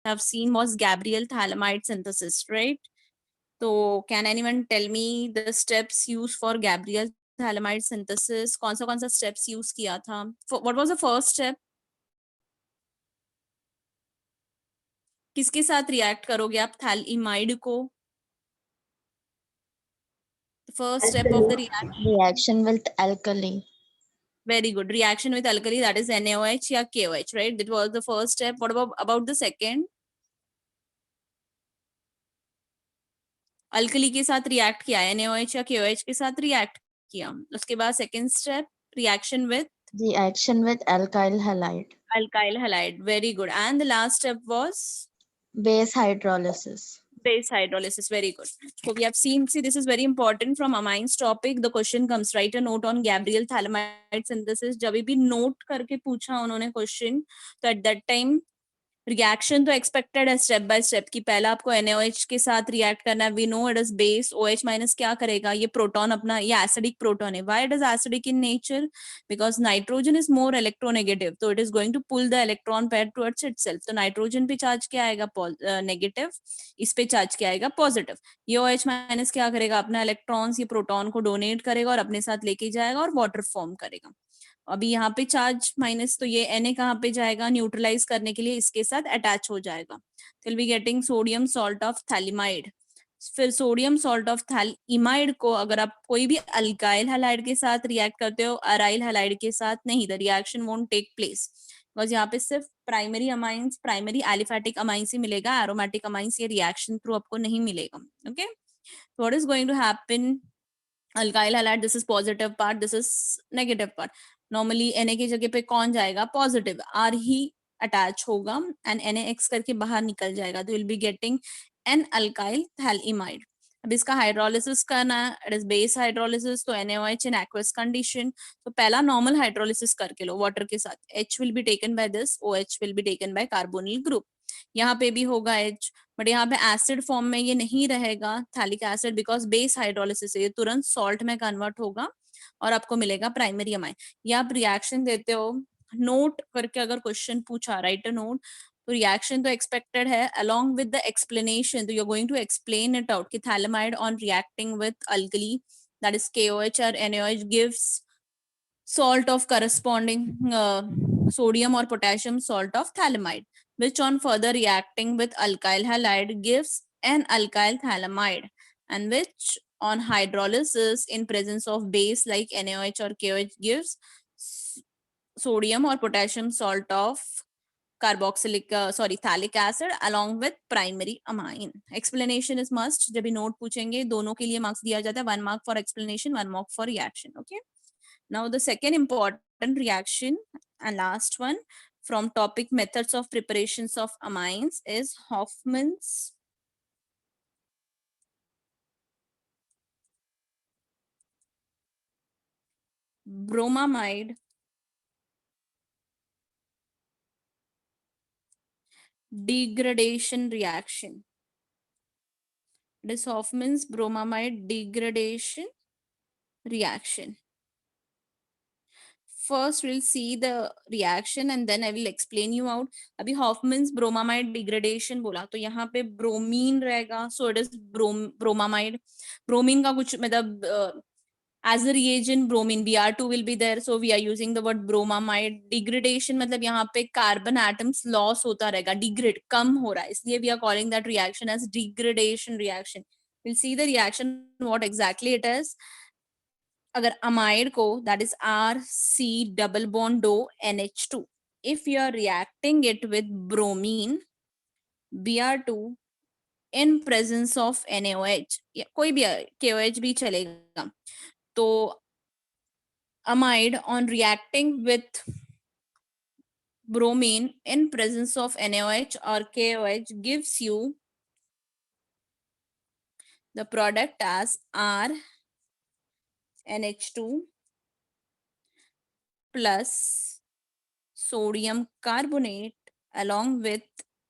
have seen was Gabriel thalamide synthesis, right? So can anyone tell me the steps used for Gabriel thalamide synthesis? कौन सा steps use किया था? What was the first step? किसके साथ react करोगे आप thaliamide को? The first step of the reaction. Reaction with alkali. Very good. Reaction with alkali, that is NaOH या KOH, right? That was the first step. What about the second? Alkali के साथ react किया, NaOH या KOH के साथ react किया. उसके बाद second step reaction with Reaction with alkyl halide. alkyl halide. Very good. And the last step was Base hydrolysis. base hydrolysis. Very good. So we have seen, see, this is very important from amines topic. The question comes, write a note on Gabriel thalamide synthesis. जब भी note करके पूछा उन्होंने question, तो at that time reaction तो expected है step by step की. पहला आपको NaOH के साथ रिएक्ट करना है. We know it is base. OH minus क्या करेगा, ये प्रोटॉन अपना, ये एसिडिक प्रोटॉन है. Why it is acidic in nature? Because nitrogen is more electronegative, तो it is going to pull the electron pair towards itself. तो nitrogen पे charge क्या आएगा, नेगेटिव. इस पे चार्ज क्या आएगा, पॉजिटिव. ये OH माइनस क्या करेगा, अपना इलेक्ट्रॉन्स ये प्रोटॉन को डोनेट करेगा और अपने साथ लेके जाएगा और वाटर फॉर्म करेगा. अभी यहाँ पे चार्ज माइनस, तो ये Na कहाँ पे जाएगा, न्यूट्रलाइज करने के लिए इसके साथ अटैच हो जाएगा. Will be getting sodium salt of phthalimide. फिर सोडियम सॉल्ट ऑफ थैलिमाइड को अगर आप कोई भी अल्काइल हैलाइड के साथ रिएक्ट करते हो, अराइल हैलाइड के साथ नहीं, the reaction won't take place. Because यहाँ पे सिर्फ primary amines, primary aliphatic amines ही मिलेगा, एरोमेटिक अमाइंस ये रिएक्शन थ्रू आपको नहीं मिलेगा. Okay, what is going to happen, alkyl halide, this is positive part, this is negative part. Normally Na की जगह पे कौन जाएगा, पॉजिटिव R ही अटैच होगा एंड NaX करके बाहर निकल जाएगा. तो will be getting an alkyl phthalimide. अब इसका हाइड्रोलिसिस करना है, इट इज बेस हाइड्रोलिसिस. तो NaOH इन एक्वस कंडीशन. तो पहला नॉर्मल हाइड्रोलिसिस करके लो वाटर के साथ. H will be taken by this, OH will be taken by carbonyl group. यहाँ पे भी होगा H, बट यहाँ पे एसिड फॉर्म में ये नहीं रहेगा phthalic acid, because base hydrolysis है, ये तुरंत सॉल्ट में कन्वर्ट होगा और आपको मिलेगा प्राइमरी अमाइन. ये आप रिएक्शन देते हो, नोट करके अगर क्वेश्चन पूछा, राइट अ नोट. तो रिएक्शन तो एक्सपेक्टेड है, अलोंग विद द एक्सप्लेनेशन. तो you are going to explain it out कि phthalimide on reacting with alkali, that is KOH और NaOH, gives salt of corresponding sodium or potassium salt of thalamide, which on further reacting with alkyl halide gives an alkyl thalamide, and which on hydrolysis in presence of base like NaOH or KOH gives sodium or potassium salt of carboxylic thalic acid along with primary amine. Explanation is must. जब भी note पूछेंगे दोनों के लिए marks दिया जाता है, 1 mark for explanation, 1 mark for reaction. Okay. Now the second important reaction and last one from topic methods of preparations of amines is Hoffman's bromamide degradation reaction. It is Hoffman's bromamide degradation reaction. First we'll see the reaction and then I will explain you out. अभी Hoffman's bromamide degradation बोला, तो यहाँ पे bromine रहेगा, so it is bromamide. Bromine का कुछ मतलब as a reagent bromine, Br2 will be there, so we are using the word bromamide. Degradation मतलब यहाँ पे carbon atoms loss होता रहेगा, degrade कम हो रहा है, इसलिए we are calling that reaction as degradation reaction. We'll see the reaction what exactly it is. अगर amide को, that is RC double bond O NH2, if you are reacting it with bromine Br2 in presence of NaOH, या कोई भी KOH भी चलेगा, तो amide on reacting with bromine in presence of NaOH or KOH gives you the product as RNH2 plus sodium carbonate along with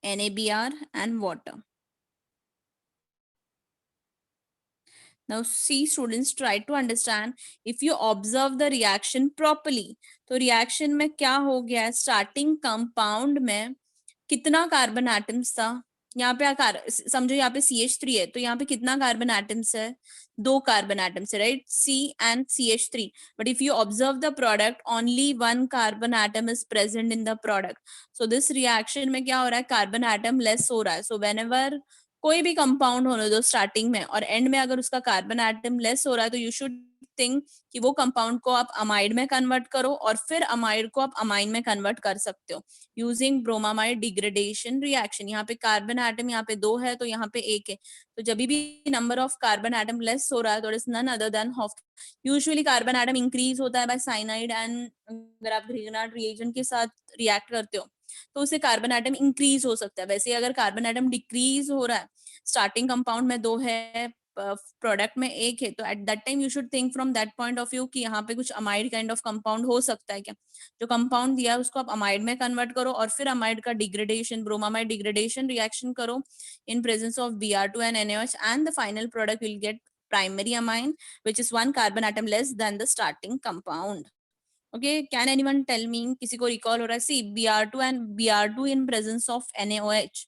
NaBr and water. Now see students, try to understand. If you observe the reaction properly, तो reaction में क्या हो गया है, starting compound में कितना carbon atoms था यहाँ पे? समझो यहाँ पे CH3 है, तो यहाँ पे कितना कार्बन एटम्स है? 2 कार्बन एटम्स है, right? C and CH3. But if you observe the product, only 1 carbon atom is present in the product. So this reaction में क्या हो रहा है? कार्बन एटम लेस हो रहा है. So whenever कोई भी कंपाउंड होने दो स्टार्टिंग में और एंड में अगर उसका कार्बन एटम लेस हो रहा है, तो यू शुड थिंक कि वो कंपाउंड को आप अमाइड में कन्वर्ट करो और फिर अमाइड को आप अमाइन में कन्वर्ट कर सकते हो यूजिंग ब्रोमामाइड डिग्रेडेशन रिएक्शन. यहाँ पे कार्बन एटम यहाँ पे 2 है, तो यहाँ पे 1 है. तो जब भी number of carbon atom less हो रहा है, तो it is none other than of. Usually carbon atom increase होता है बाय साइनाइड, एंड अगर आप ग्रीगनार्ड रिएजेंट के साथ रिएक्ट करते हो तो उससे कार्बन एटम इंक्रीज हो सकता है. वैसे अगर कार्बन एटम डिक्रीज हो रहा है, स्टार्टिंग कंपाउंड में 2 है, प्रोडक्ट में 1 है, तो at that time you should think from that point of view कि यहाँ पे कुछ अमाइड काइंड ऑफ कंपाउंड हो सकता है क्या. जो कंपाउंड दिया है उसको आप अमाइड में कन्वर्ट करो और फिर अमाइड का डिग्रेडेशन, ब्रोमामाइड डिग्रेडेशन रिएक्शन करो in presence of Br2 and NaOH, and the final product will get primary amine, which is 1 carbon atom less than the starting compound. Okay, can anyone tell me, किसी को recall हो रहा है? See, Br2 and Br2 in presence of NaOH.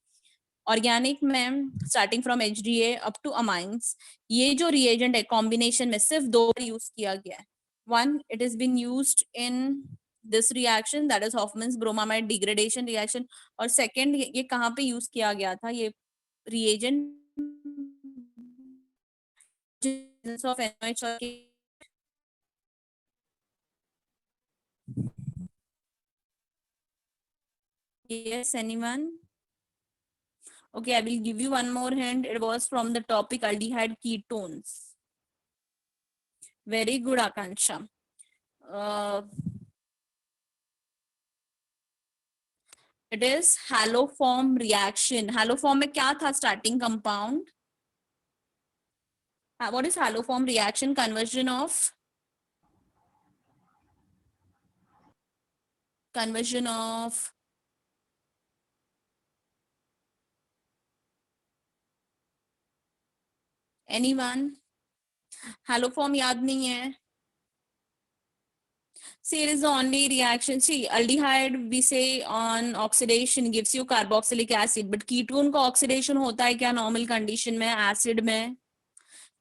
Organic में starting from HDA up to amines, ये जो reagent है combination में सिर्फ 2 बार यूज किया गया है. One, it is been used in this reaction, that is Hofmann's bromamide degradation reaction. और सेकंड, ये कहाँ पे यूज किया गया था ये reagent of NaOH or yes, anyone? Okay, I will give you one more hint. It was from the topic aldehyde ketones. Very good, Akansha. It is haloform reaction. Haloform में क्या था starting compound? What is haloform reaction? Conversion of anyone? Haloform याद नहीं है? See, it is the only reaction. See, aldehyde we say on oxidation gives you carboxylic acid, but ketone का oxidation होता है क्या normal condition में? acid में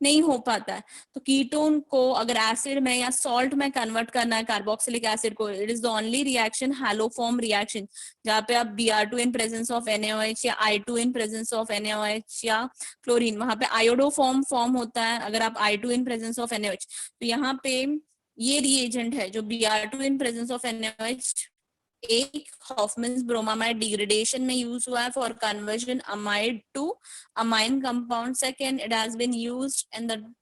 नहीं हो पाता है. तो कीटोन को अगर एसिड में या सॉल्ट में कन्वर्ट करना है कार्बोक्सिलिक एसिड को, it is the only reaction haloform reaction, जहाँ पे आप Br2 in presence of NaOH या I2 in presence of NaOH या क्लोरीन, वहां पे आयोडोफॉर्म फॉर्म होता है अगर आप I2 in presence of NaOH. तो यहाँ पे ये रिएजेंट है जो Br2 in presence of NaOH, एक हॉफमैन्स ब्रोमामाइड डिग्रेडेशन में यूज हुआ है for conversion amide to amine compound. Second, it has been used in the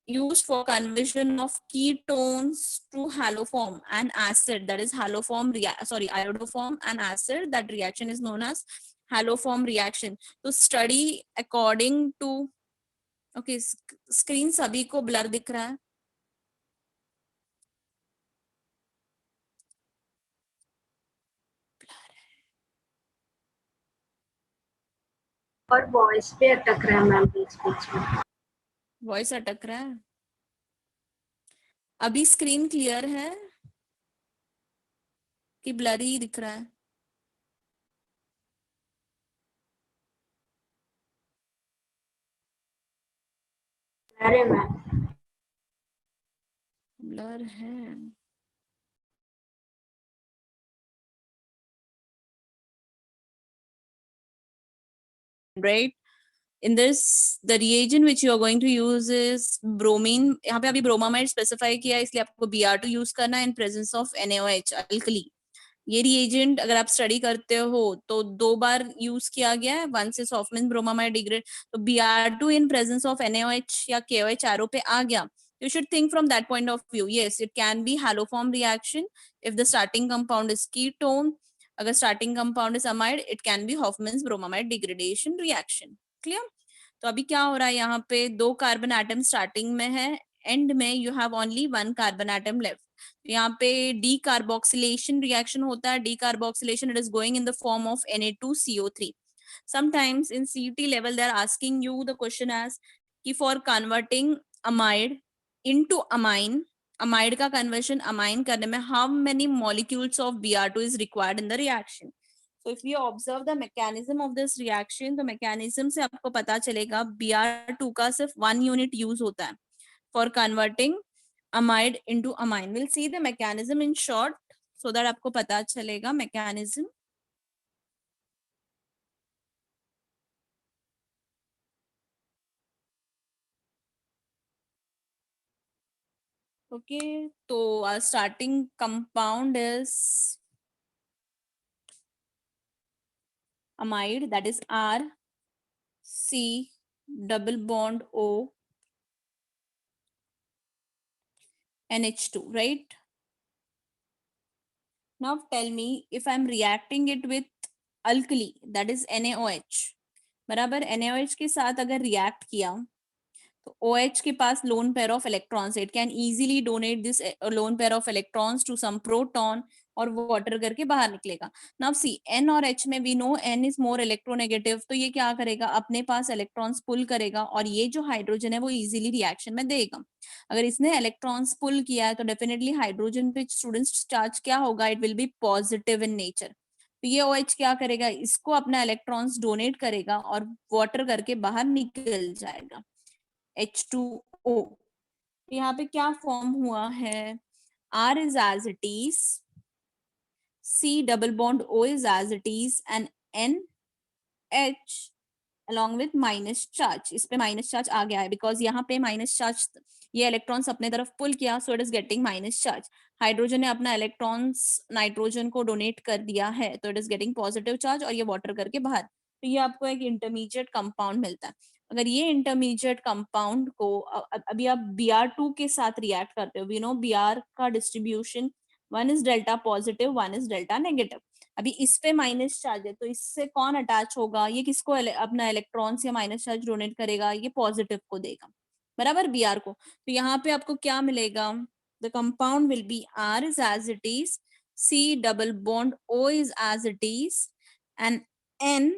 used for conversion of ketones to haloform and acid, that is haloform iodoform and acid. That reaction is known as haloform reaction. To study according to okay, screen सभी को blur दिख रहा है? और voice पे अटक रहा है मैम बीच बीच में. वॉइस अटक रहा है? अभी स्क्रीन क्लियर है कि ब्लरी दिख रहा है? अरे मैम ब्लर है. Right? In this, the reagent which you are going to use is bromine. यहाँ पे अभी bromamide specify किया है, इसलिए आपको Br2 use करना है in presence of NaOH alkali. ये रिएजेंट अगर आप स्टडी करते हो तो 2 बार यूज किया गया है. वन से सॉफ्टमैन ब्रोमामाइड डिग्रेड, तो Br2 in presence of NaOH या KOH आरओ पे आ गया. You should think from that point of view. Yes, it can be haloform reaction if the starting compound is ketone. अगर starting compound is amide, it can be Hofmann's bromamide degradation reaction. Clear? तो अभी क्या हो रहा है यहाँ पे? 2 carbon atom starting में है, एंड में you have only 1 carbon atom left. यहाँ पे डीकार्बोक्सिलेशन रिएक्शन होता है. Decarboxylation, it is going in the form of Na2CO3. Sometimes in CET level they are asking you the question as कि for converting amide into amine, amide का conversion amine करने में how many molecules of Br2 is required in the reaction. So if you observe the mechanism of this reaction, तो mechanism से आपको पता चलेगा Br2 का सिर्फ 1 unit use होता है for converting amide into amine. We'll see the mechanism in short so that आपको पता चलेगा mechanism. Okay, so our starting compound is amide, that is R C double bond O NH2, right? Now tell me if I'm reacting it with alkali, that is NaOH. बराबर NaOH के साथ अगर react किया तो OH के पास lone pair of electrons, it can easily donate this lone pair of electrons to some proton और water करके बाहर निकलेगा. Now see, N और H में we know N is more electronegative, तो ये क्या करेगा, अपने पास electrons pull करेगा और ये जो hydrogen है वो easily reaction में देगा. अगर इसने electrons pull किया है तो definitely hydrogen पे students charge क्या होगा, it will be positive in nature. तो ये OH क्या करेगा, इसको अपना electrons donate करेगा और water करके बाहर निकल जाएगा. H2O. यहाँ पे क्या फॉर्म हुआ है, R is as it is, C double bond O is as it is, and NH along with minus charge. इस पे minus charge आ गया है because यहाँ पे minus charge ये electrons अपने तरफ pull किया, so it is getting minus charge. Hydrogen ने अपना electrons नाइट्रोजन को donate कर दिया है, तो it is getting positive charge और ये water करके बाहर. तो ये आपको एक intermediate compound मिलता है. अगर ये इंटरमीडिएट कंपाउंड को अभी आप Br2 के साथ रिएक्ट करते हो, वी नो Br का distribution, one is delta positive, one is delta negative. अभी इस पे माइनस चार्ज है तो इससे कौन अटैच होगा, ये किसको अपना इलेक्ट्रॉन्स या माइनस चार्ज डोनेट करेगा, ये पॉजिटिव को देगा, बराबर Br को. तो यहाँ पे आपको क्या मिलेगा, the compound will be R is as it is, C double bond O is as it is, and N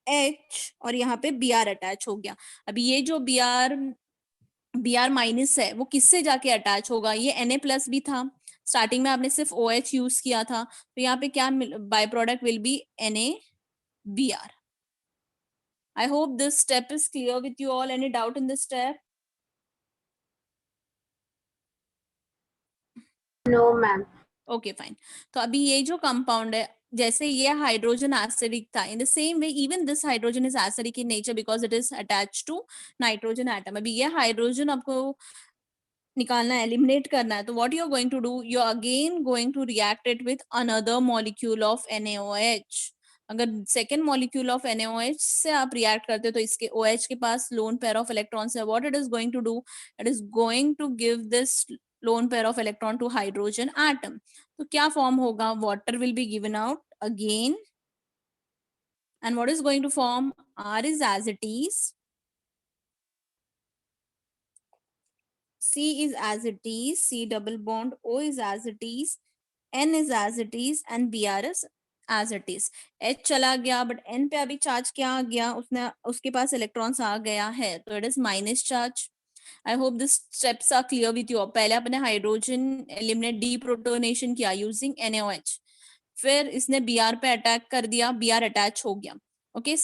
H और यहाँ पे Br अटैच हो गया. अभी ये जो Br माइनस है वो किससे जाके अटैच होगा, ये Na प्लस भी था, स्टार्टिंग में आपने सिर्फ OH यूज किया था, तो यहाँ पे क्या by product will B NaBr. I hope this step is clear with you all. Any doubt in this step? No, ma'am. Okay, fine. तो अभी ये जो कंपाउंड है, जैसे ये हाइड्रोजन एसिडिक था, in the same way even this hydrogen is acidic in nature because it is attached to nitrogen atom. अभी ये हाइड्रोजन आपको निकालना है, एलिमिनेट करना है, तो what you are going to do, you are again going to react it with another molecule of NaOH. अगर second molecule of NaOH से आप रिएक्ट करते हो तो इसके OH के पास लोन पेयर ऑफ इलेक्ट्रॉन्स है. What it is going to do, it is going to give this lone pair of electron to hydrogen atom. तो क्या फॉर्म होगा, water will be given out again, and what is going to form, R is as it is, C is as it is, C double bond O is as it is, N is as it is, and Br is as it is. H चला गया but N पे अभी charge क्या आ गया, उसके पास electrons आ गया है, तो it is minus charge. I hope the steps are clear with you. पहले अपने हाइड्रोजन एलिमिनेट डीप्रोटोनेशन किया यूजिंग NaOH, फिर इसने Br पे अटैक कर दिया, Br अटैच हो गया. Okay,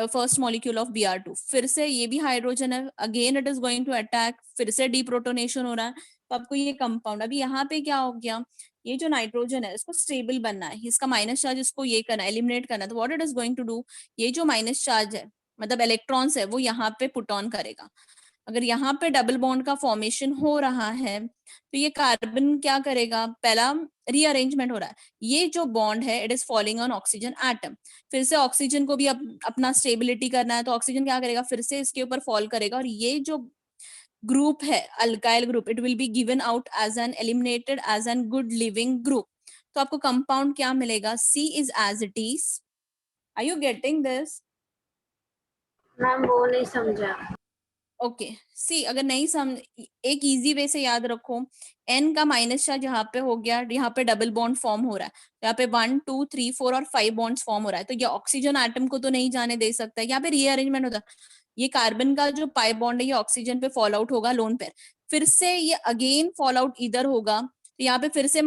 first molecule of Br2, फिर से ये भी हाइड्रोजन है, again it is going to attack, फिर से डीप्रोटोनेशन हो रहा है, तो आपको ये कंपाउंड, अभी यहाँ पे क्या हो गया, ये जो नाइट्रोजन है इसको स्टेबल बनना है, इसका माइनस चार्ज इसको ये करना है, एलिमिनेट करना है. तो what it is going to do, ये जो माइनस चार्ज है मतलब इलेक्ट्रॉन्स है वो यहाँ पे पुट ऑन करेगा. अगर यहाँ पे डबल बॉन्ड का फॉर्मेशन हो रहा है तो ये कार्बन क्या करेगा, पहला रीअरेंजमेंट हो रहा है, ये जो बॉन्ड है it is falling on oxygen atom, फिर से ऑक्सीजन को भी अपना स्टेबिलिटी करना है, तो ऑक्सीजन क्या करेगा, फिर से इसके ऊपर फॉल करेगा, और ये जो ग्रुप है alkyl group, it will be given out as an eliminated as an good leaving group. तो आपको कंपाउंड क्या मिलेगा, C is as it is. Are you getting this? Ma'am वो नहीं समझा. ओके, सी अगर नहीं समझ, एक इजी वे से याद रखो, N का माइनस चार्ज यहाँ पे हो गया, यहाँ पे डबल बॉन्ड फॉर्म हो रहा है, यहाँ पे 1 2 3 4 और 5 बॉन्ड्स फॉर्म हो रहा है, तो ये ऑक्सीजन एटम को तो नहीं जाने दे सकता है, यहाँ पे रीअरेंजमेंट होता है, ये कार्बन का जो पाई बॉन्ड है ये ऑक्सीजन पे फॉल आउट होगा लोन पेयर, फिर से ये अगेन फॉल आउट इधर होगा, तो यहाँ पे फिर से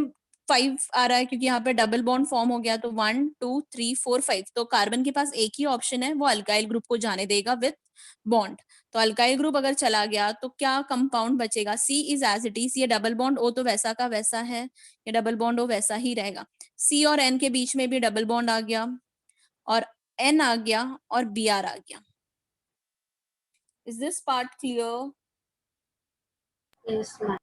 5 आ रहा है क्योंकि यहाँ पे डबल बॉन्ड फॉर्म हो गया, तो 1 2 3 4 5, तो कार्बन के पास एक ही ऑप्शन है, वो अल्काइल ग्रुप को जाने देगा विथ बॉन्ड। तो अल्काइल ग्रुप अगर चला गया तो क्या कंपाउंड बचेगा, सी इज एज इट इज, ये डबल बॉन्ड ओ तो वैसा का वैसा है, ये डबल बॉन्ड ओ वैसा ही रहेगा, सी और एन के बीच में भी डबल बॉन्ड आ गया और एन आ गया और बी आर आ गया। Is this part clear? Yes, ma'am.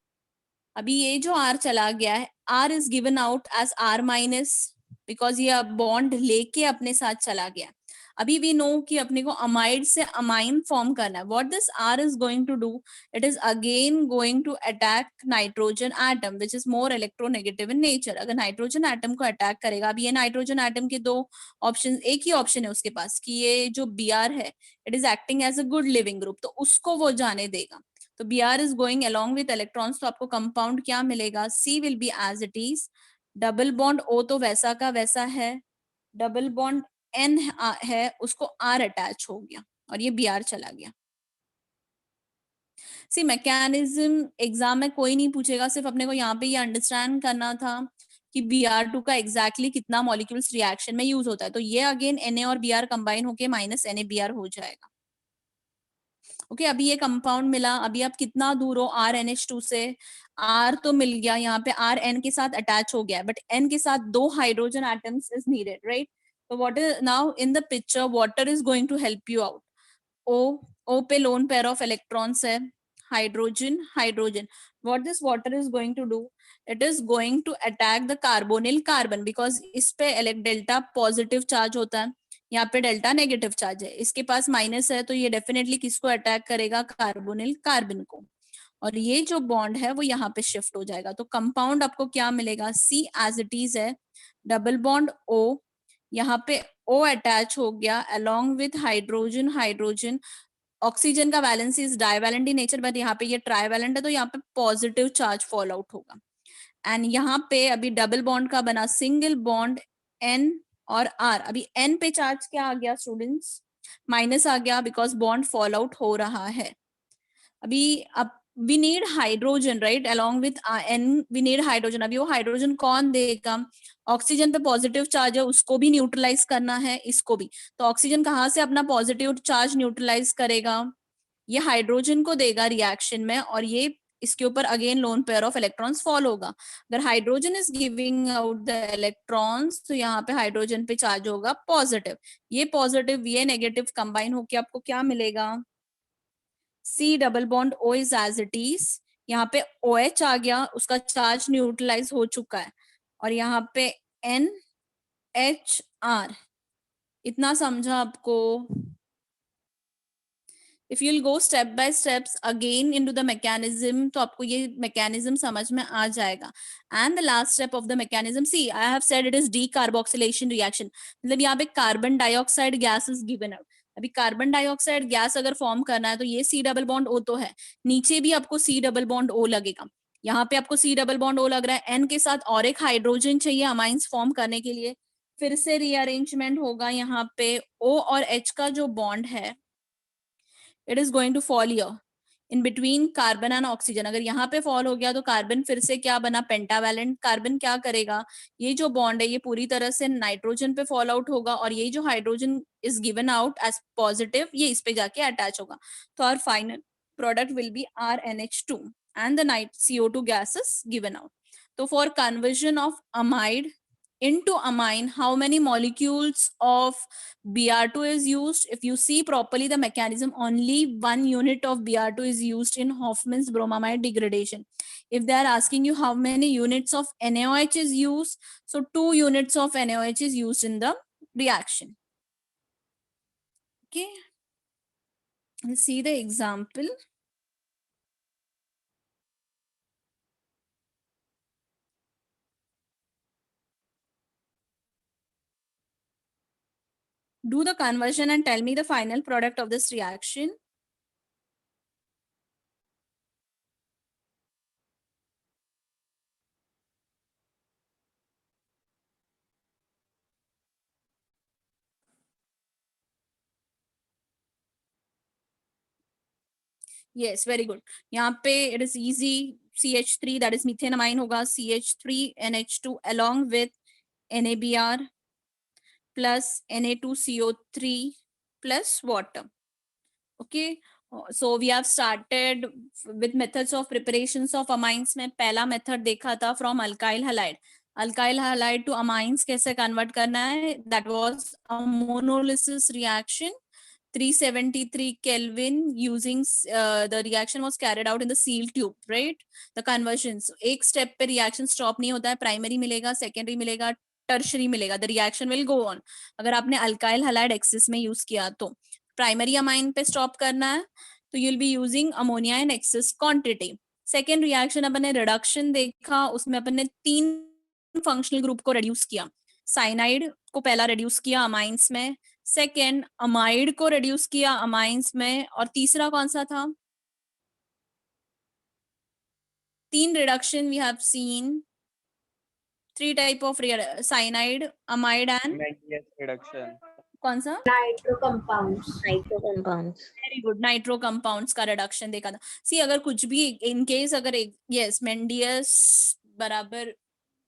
अभी ये जो R चला गया है, R is given out as R minus, because ये बॉन्ड लेके अपने साथ चला गया। अभी वी नो कि अपने को अमाइड से अमाइन फॉर्म करना है। What this R is going to do, it is again going to attack nitrogen atom which is more electronegative in nature. अगर नाइट्रोजन एटम को अटैक करेगा, अभी ये नाइट्रोजन एटम के दो ऑप्शन, एक ही ऑप्शन है उसके पास कि ये जो Br है it is acting as a good leaving group, तो उसको वो जाने देगा। तो Br is going along with electrons, तो आपको कंपाउंड क्या मिलेगा, C will be as it is, double bond O तो वैसा का वैसा है, डबल बॉन्ड N है उसको R अटैच हो गया और ये Br चला गया। सी मैकेनिज्म एग्जाम में कोई नहीं पूछेगा, सिर्फ अपने को यहाँ पे ये अंडरस्टैंड करना था कि Br2 का एग्जैक्टली कितना मॉलिक्यूल्स रिएक्शन में यूज होता है। तो ये अगेन Na और Br कंबाइन होके माइनस NaBr हो जाएगा। ओके अभी ये कंपाउंड मिला, अभी आप कितना दूर हो RNH2 से, R तो मिल गया, यहाँ पे R N के साथ अटैच हो गया, बट N के साथ 2 hydrogen atoms is needed, right? तो what is now in the picture, water is going to help you out. O पे लोन पेयर ऑफ इलेक्ट्रॉन्स है, hydrogen hydrogen, what this water is going to do, it is going to attack the carbonyl carbon, because इस पे delta positive charge होता है, यहाँ पे delta negative charge है, इसके पास माइनस है, तो ये डेफिनेटली किसको अटैक करेगा, कार्बोनिल कार्बन को, और ये जो बॉन्ड है वो यहाँ पे शिफ्ट हो जाएगा। तो कंपाउंड आपको क्या मिलेगा, C एज इट इज है, डबल बॉन्ड O, यहाँ पे O अटैच हो गया along with hydrogen hydrogen, oxygen का valency is divalent in nature, but यहाँ पे ये ट्राइवैलेंट है, तो यहाँ पे पॉजिटिव चार्ज फॉल आउट होगा। एंड यहाँ पे अभी डबल बॉन्ड का बना सिंगल बॉन्ड N और R, अभी N पे चार्ज क्या आ गया स्टूडेंट्स, माइनस आ गया, बिकॉज बॉन्ड फॉल आउट हो रहा है। अभी अब we need hydrogen, right, along with N we need hydrogen. अभी वो हाइड्रोजन कौन देगा, ऑक्सीजन पे पॉजिटिव चार्ज है उसको भी न्यूट्रलाइज करना है, इसको भी, तो ऑक्सीजन कहाँ से अपना पॉजिटिव चार्ज न्यूट्रलाइज करेगा, ये हाइड्रोजन को देगा रिएक्शन में, और ये इसके ऊपर again loan pair of electrons fall होगा। अगर hydrogen is giving out the electrons, तो यहाँ पे हाइड्रोजन पे चार्ज होगा पॉजिटिव, ये पॉजिटिव ये नेगेटिव कंबाइन होके आपको क्या मिलेगा, C double bond O is as it is, यहाँ पे OH आ गया, उसका चार्ज न्यूट्रलाइज हो चुका है, और यहाँ पे NHR, इतना समझा आपको? If you'll go step by steps again into the mechanism, तो आपको ये मैकेनिज्म समझ में आ जाएगा। And the last step of the mechanism, see I have said it is decarboxylation reaction, मतलब यहाँ पे carbon dioxide gas is given out. अभी कार्बन डाइऑक्साइड गैस अगर फॉर्म करना है, तो ये C डबल बॉन्ड O तो है, नीचे भी आपको C डबल बॉन्ड O लगेगा, यहाँ पे आपको C डबल बॉन्ड O लग रहा है, N के साथ और एक हाइड्रोजन चाहिए अमाइंस फॉर्म करने के लिए, फिर से रीअरेंजमेंट होगा, यहाँ पे O और H का जो बॉन्ड है it is going to fall here in between carbon and oxygen. अगर यहाँ पे फॉल हो गया तो कार्बन फिर से क्या बना, पेंटावैलेंट कार्बन, क्या करेगा, ये जो बॉन्ड है ये पूरी तरह से नाइट्रोजन पे फॉल आउट होगा, और ये जो hydrogen is given out as positive ये इस पे जाके अटैच होगा, तो our final product will be RNH2 and the night CO2 gas is given out. So for conversion of amide into amine, how many molecules of Br2 is used? If you see properly the mechanism, only 1 unit of Br2 is used in Hoffman's bromamide degradation. If they are asking you how many units of NaOH is used, so 2 units of NaOH is used in the reaction. Okay, let's see the example. Do the conversion and tell me the final product of this reaction. Yes, very good. यहाँ पे it is easy. CH3 that is methanamine होगा CH3NH2 along with NABR plus Na2CO3 plus water. Okay, so we have started with methods of preparations of amines में पहला method देखा था from alkyl halide to amines कैसे convert करना है, that was a monolysis reaction 373 Kelvin using the reaction was carried out in the sealed tube, right? The conversions एक step पे reaction stop नहीं होता है, primary मिलेगा, secondary मिलेगा, tertiary मिलेगा, the reaction will go on. अगर आपने alkyl halide excess में use किया तो प्राइमरी अमाइन पे स्टॉप करना है, तो you will be using ammonia in excess quantity. Second reaction अपन ने रिडक्शन देखा, उसमें अपन ने 3 फंक्शनल ग्रुप को रिड्यूस किया. साइनाइड को पहला रिड्यूस किया अमाइंस में, सेकेंड अमाइड को रिड्यूस किया अमाइंस में, और तीसरा कौन सा था? 3 reduction we have seen, 3 type of cyanide, amide and reduction. कौन सा? Nitro compounds. Nitro compounds. Very good, nitro compounds का रिडक्शन देखा था. सी अगर कुछ भी इन केस अगर यस मेंडियस बराबर,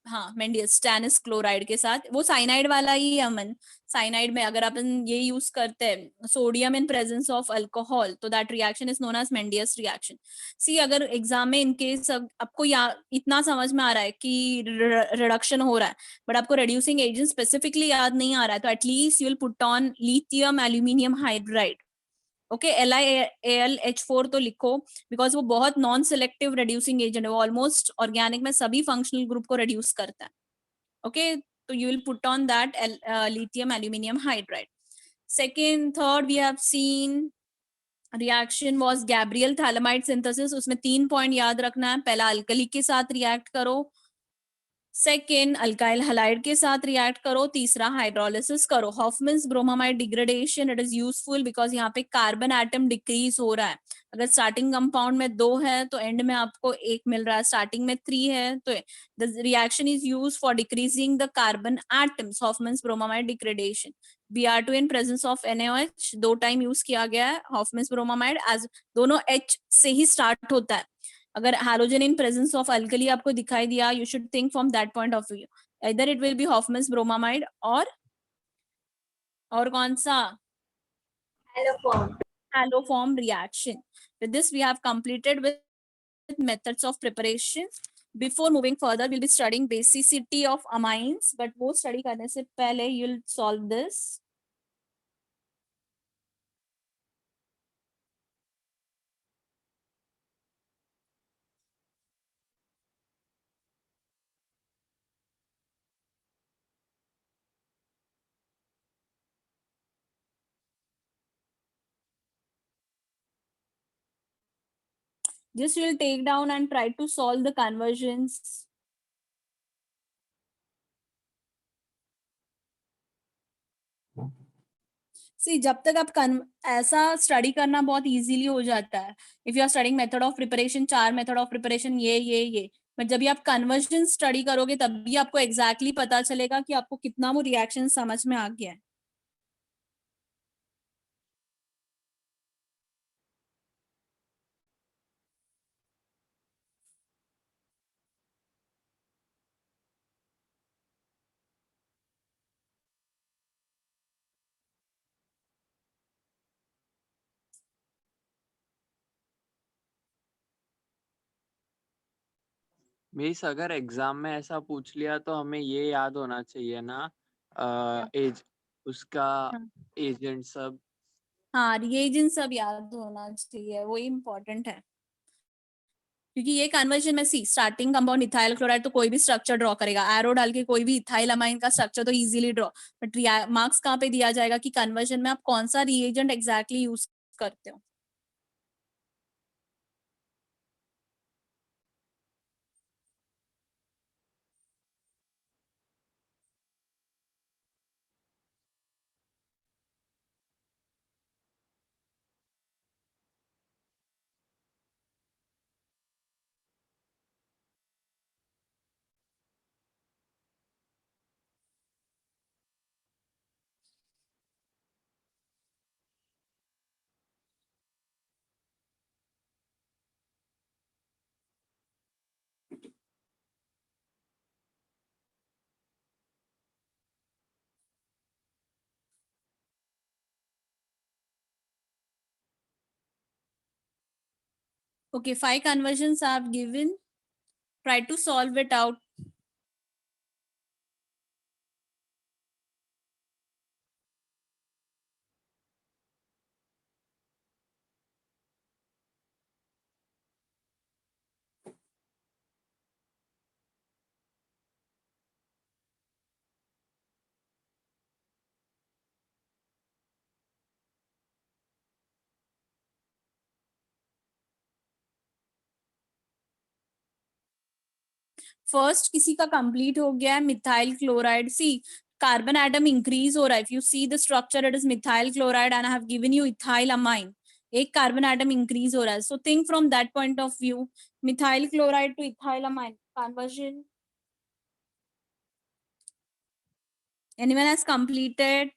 हाँ मेंडियस स्टैनिस क्लोराइड के साथ, वो साइनाइड वाला ही है अमन. साइनाइड में अगर अपन ये यूज करते हैं sodium in presence of alcohol, तो that reaction is known as Mendius reaction. See अगर एग्जाम में इन केस आपको इतना समझ में आ रहा है कि रिडक्शन हो रहा है, बट आपको रिड्यूसिंग एजेंट स्पेसिफिकली याद नहीं आ रहा है, तो at least you will put on lithium aluminium hydride. Okay, LiAlH4 तो लिखो, बिकॉज वो बहुत नॉन सिलेक्टिव रिड्यूसिंग एजेंट है, वो ऑलमोस्ट ऑर्गेनिक में सभी फंक्शनल ग्रुप को रिड्यूस करता है. ओके, तो you will put on that lithium aluminium hydride. Second, third we have seen reaction was Gabriel phthalimide synthesis. उसमें 3 पॉइंट याद रखना है. पहला अल्कली के साथ रिएक्ट करो, सेकेंड अल्काइल हैलाइड के साथ रिएक्ट करो, तीसरा हाइड्रोलिसिस करो. Hofmann's bromamide degradation, it is useful because यहाँ पे कार्बन एटम डिक्रीज हो रहा है. अगर स्टार्टिंग कंपाउंड में 2 है तो एंड में आपको 1 मिल रहा है, स्टार्टिंग में 3 है तो the reaction is use for decreasing the carbon atoms. Hofmann's bromamide degradation. Br2 in presence of NaOH 2 time use किया गया है. हॉफमैन्स ब्रोमामाइड एज दोनों H से ही स्टार्ट होता है. अगर halogen in presence of alkali आपको दिखाई दिया, you should think from that point of view. इधर it will be Hofmann's bromamide और कौन सा? Haloform. Haloform reaction. With this we have completed with methods of preparation. Before moving further, we'll be studying basicity of amines, but वो study करने से पहले you'll solve this. Just you will take down and try to solve the conversions. See, जब तक आप ऐसा study करना बहुत इजीली हो जाता है. If you are studying method of preparation, 4 method of preparation, ये बट जब भी आप कन्वर्जन स्टडी करोगे तभी आपको एग्जैक्टली पता चलेगा कि आपको कितना वो रिएक्शन समझ में आ गया है. मिस अगर एग्जाम में ऐसा पूछ लिया तो हमें ये याद होना चाहिए ना, एज उसका एजेंट सब. हाँ, रिएजेंट सब याद होना चाहिए, वही इम्पोर्टेंट है. क्योंकि ये कन्वर्जन में सी स्टार्टिंग कंपाउंड इथाइल क्लोराइड तो कोई भी स्ट्रक्चर ड्रॉ करेगा, एरो डाल के कोई भी इथाइल अमाइन का स्ट्रक्चर तो इजीली ड्रॉ. बट मार्क्स कहाँ पे दिया जाएगा कि कन्वर्जन में आप कौन सा रिएजेंट एग्जैक्टली यूज करते हो. Okay, 5 conversions I have given. Try to solve it out. First किसी का कंप्लीट हो गया है, मिथाइल क्लोराइड. सी कार्बन एटम इंक्रीज हो रहा है. If you see the structure, it is methyl chloride and I have given you ethyl amine. एक carbon atom increase हो रहा है. So think from that point of view, methyl chloride two ethyl amine conversion. Anyone has completed?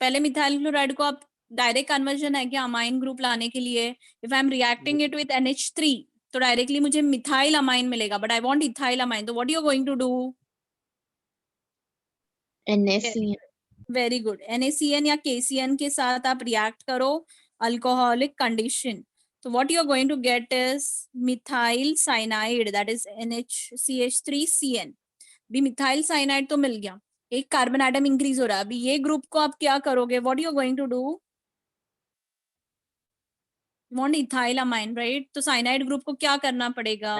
पहले methyl chloride को आप direct conversion है क्या amine group लाने के लिए? If I am reacting it with NH3 तो डायरेक्टली मुझे मिथाइल अमाइन मिलेगा, but I want ethyl amine. तो what you are going to do? NaCN. Very good. NaCN या KCN के साथ आप रिएक्ट करो अल्कोहलिक कंडीशन. तो what you are going to get is methyl cyanide, that is NaCH3CN. भी methyl cyanide तो मिल गया, एक कार्बन एटम इंक्रीज हो रहा है. अभी ये ग्रुप को आप क्या करोगे? What you are going to do? Want ethyl amine, right? तो साइनाइड ग्रुप को क्या करना पड़ेगा?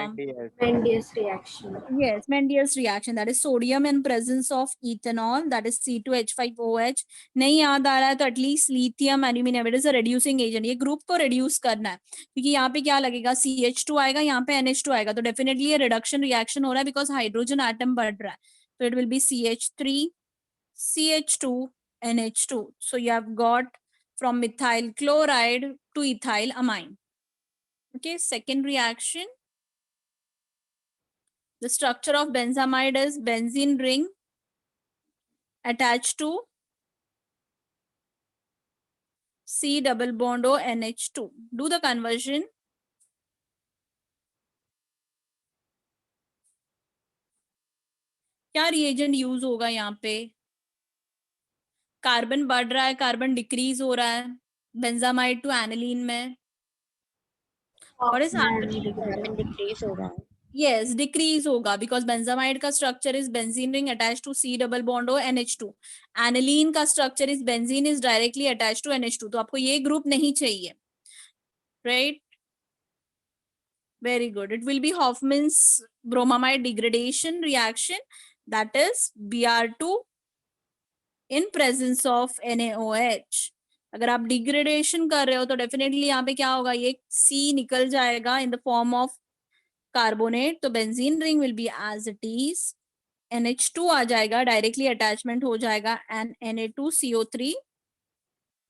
Mendius reaction. Yes, Mendius reaction, that is sodium in presence of ethanol, that is C2H5OH. नहीं याद आ रहा है तो at least lithium aluminium, it is a reducing agent. ये ग्रुप को reduce करना है, क्योंकि यहाँ पे क्या लगेगा? CH2 आएगा, यहाँ पे NH2 आएगा. तो डेफिनेटली ये रिडक्शन रिएक्शन हो रहा है बिकॉज हाइड्रोजन एटम बढ़ रहा है. तो it will B CH3 CH2 NH2. So you have got from methyl chloride to ethyl amine. Okay, second reaction. The structure of benzamide is benzene ring attached to C double bond O NH2. Do the conversion. क्या reagent use होगा यहाँ पे? Carbon बढ़ रहा है, carbon decrease हो रहा है बेंजामाइड टू एनिलीन में. What is happening? Carbon decrease हो रहा है. Yes, decrease होगा because benzamide का structure is benzene ring attached to C double bond O NH2. Aniline का structure is benzene is directly attached to NH2. तो आपको ये group नहीं चाहिए, right? Very good. It will be Hoffman's bromamide degradation reaction, that is Br2 in presence of NaOH. अगर आप degradation कर रहे हो तो डेफिनेटली यहाँ पे क्या होगा? ये C निकल जाएगा in the form of carbonate. तो benzene ring will be as it is. NH2 आ जाएगा, डायरेक्टली अटैचमेंट हो जाएगा and Na2CO3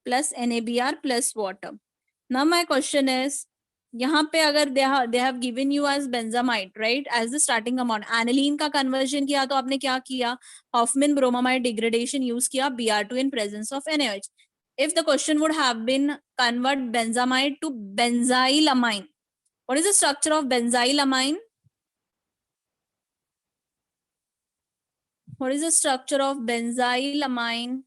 plus NaBr plus water. Now my question is, यहाँ पे अगर they have given you as benzamide, right, as the starting amount. Aniline का conversion किया तो आपने क्या किया? हॉफमैन ब्रोमामाइड डिग्रेडेशन यूज किया Br2 in presence of NaOH. If the question would have been convert benzamide to benzyl amine, what is the structure of benzyl amine? What is the structure of benzyl amine?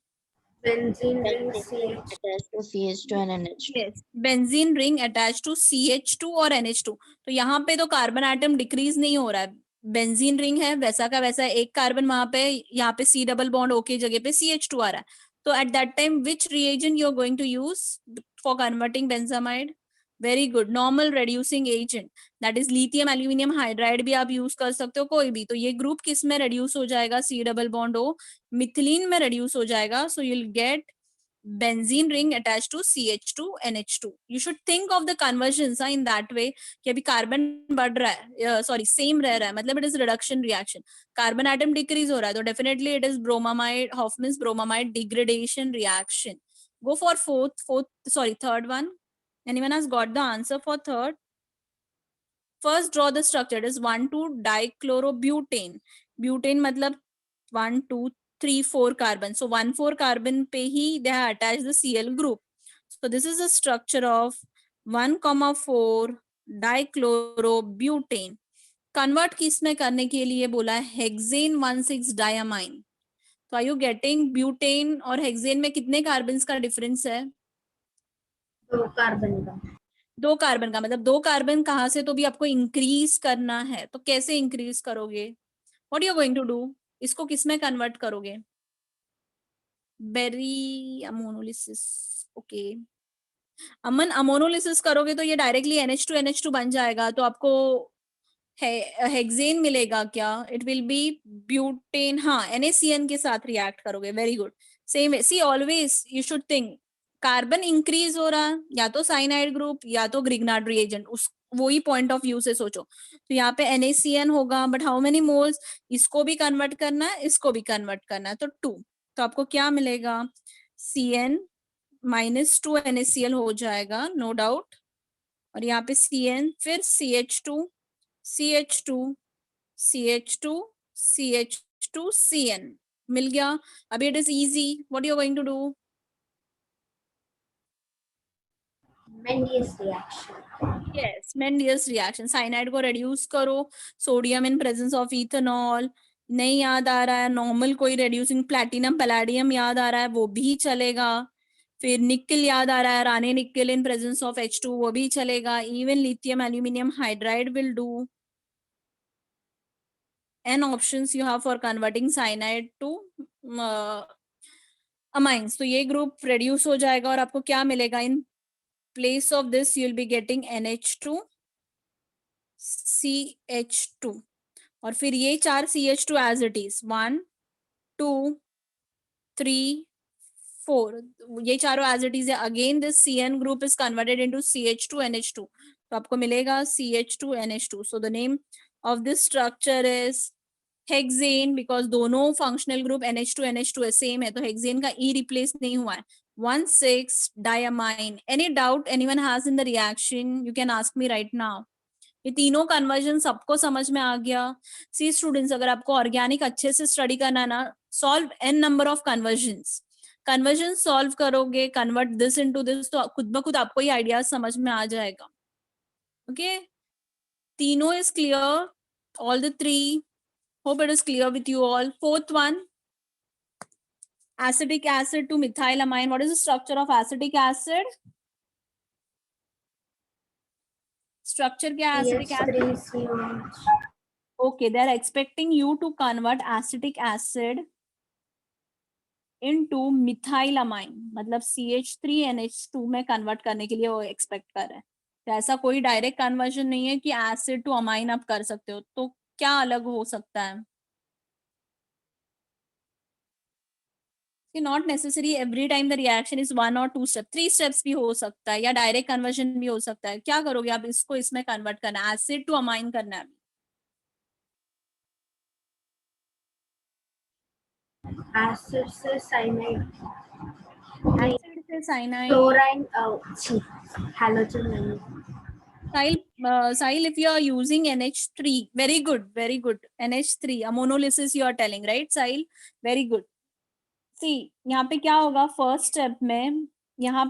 Benzene ring CH. Attached to CH2 and NH2. Yes, benzene ring attached to CH2 और NH2. तो यहाँ पे तो carbon atom decrease नहीं हो रहा है, benzene ring है वैसा का वैसा, एक कार्बन वहां पे, यहाँ पे C डबल बॉन्ड O की जगह पे CH2 आ रहा है. तो at that time which reagent you are going to use for converting benzamide? Very good, normal reducing agent, that is lithium aluminium hydride भी आप यूज कर सकते हो, कोई भी. तो ये ग्रुप किस में reduce हो जाएगा? C double bond O methylene में reduce हो जाएगा. So you'll get benzene ring attached to CH2 NH2. You should think of the conversions in that way कि अभी कार्बन बढ़ रहा है, सॉरी सेम रह रहा है, मतलब it is reduction reaction. Carbon atom decrease हो रहा है तो definitely it is bromamide, Hofmann's bromamide degradation reaction. Go for third one. Anyone has got the answer for third? First draw the structure. It is 1,2-dichlorobutane. Butane मतलब 1, 2, 3, 4 carbon. So 1, 4 carbon पे ही they have attached the Cl group. So this is the structure of 1,4 dichlorobutane. Convert किस में करने के लिए बोला है? Hexane 1,6 diamine. तो आर यू गेटिंग ब्यूटेन और हेक्सेन में कितने कार्बन का डिफरेंस है? 2 कार्बन का। 2 कार्बन का, मतलब 2 कार्बन कहाँ से तो भी आपको इंक्रीज करना है, तो कैसे इंक्रीज करोगे? What you going to do? इसको किस में कन्वर्ट करोगे? Very ammonolysis. Okay, Aman ammonolysis करोगे तो ये डायरेक्टली NH2 बन जाएगा, तो आपको हेक्सेन मिलेगा क्या? It will be butane. हाँ, NaCN के साथ रिएक्ट करोगे। Very good. Same way, see always you should think carbon increase हो रहा या तो साइनाइड ग्रुप या तो ग्रिग्नार्ड रिएजेंट, उस वही पॉइंट ऑफ व्यू से सोचो। तो यहाँ पे NaCN होगा, बट हाउ मेनी मोल्स? इसको भी कन्वर्ट करना है, इसको भी कन्वर्ट करना है, तो 2। तो आपको क्या मिलेगा? CN -2 NaCl हो जाएगा, नो डाउट। और यहाँ पे CN, फिर CH2 CH2 CH2 CH2 CN मिल गया। अभी it is easy, what you are going to do? Mendel's reaction. Yes, Mendius reaction. Cyanide को रिड्यूस करो, sodium in presence of ethanol. नहीं याद आ रहा है, नॉर्मल कोई रिड्यूसिंग, प्लैटिनम पैलेडियम याद आ रहा है, वो भी चलेगा। फिर निकल याद आ रहा है, राने निकल इन प्रेजेंस ऑफ H2, वो भी चलेगा। Even lithium aluminium hydride will do. N options you have for converting cyanide to amines. तो ये ग्रुप reduce हो जाएगा और आपको क्या मिलेगा? in place of this you will be getting NH2 CH2 और फिर ये 4 CH2 as it is, 1 2 3 4, ये चारों as it is है। Again this CN group is converted into CH2 NH2, तो आपको मिलेगा CH2 NH2. So the name of this structure is hexane, because दोनों फंक्शनल ग्रुप NH2 NH2 है, same है, तो हेक्सेन का E रिप्लेस नहीं हुआ है। 1,6 diamine. Any doubt anyone has in the reaction? You can ask me right now. ये तीनों कन्वर्जन सबको समझ में आ गया? सी स्टूडेंट्स, अगर आपको ऑर्गेनिक अच्छे से स्टडी करना है ना, solve n number of convergence. Conversion solve करोगे, कन्वर्ट दिस इनटू दिस, तो खुद ब खुद आपको ये आइडिया समझ में आ जाएगा। ओके, तीनों is clear, all the 3? Hope it is clear with you all. Fourth one, acetic acid to methylamine. What is the structure of acetic acid? Structure क्या है acetic acid? CH3COH. Okay, they are expecting you to convert acetic acid into methylamine, मतलब CH3NH2 में convert करने के लिए वो expect कर रहे हैं। तो ऐसा कोई direct conversion नहीं है कि acid to amine आप कर सकते हो। तो क्या अलग हो सकता है? Not necessary every time the reaction is 1 और 2 स्टेप, 3 स्टेप्स भी हो सकता है, या डायरेक्ट कन्वर्जन भी हो सकता है। क्या करोगे आप? इसको इसमें कन्वर्ट करना है, एसिड टू अमाइन करना है। एसिड से साइनाइड, एसिड से साइनाइड, क्लोराइन, हैलोजन नहीं। Sahil, if you are using NH3, very good, NH3 ammonolysis you are telling, right Sahil? Very good. See, यहाँ पे क्या होगा फर्स्ट स्टेप में? यहाँ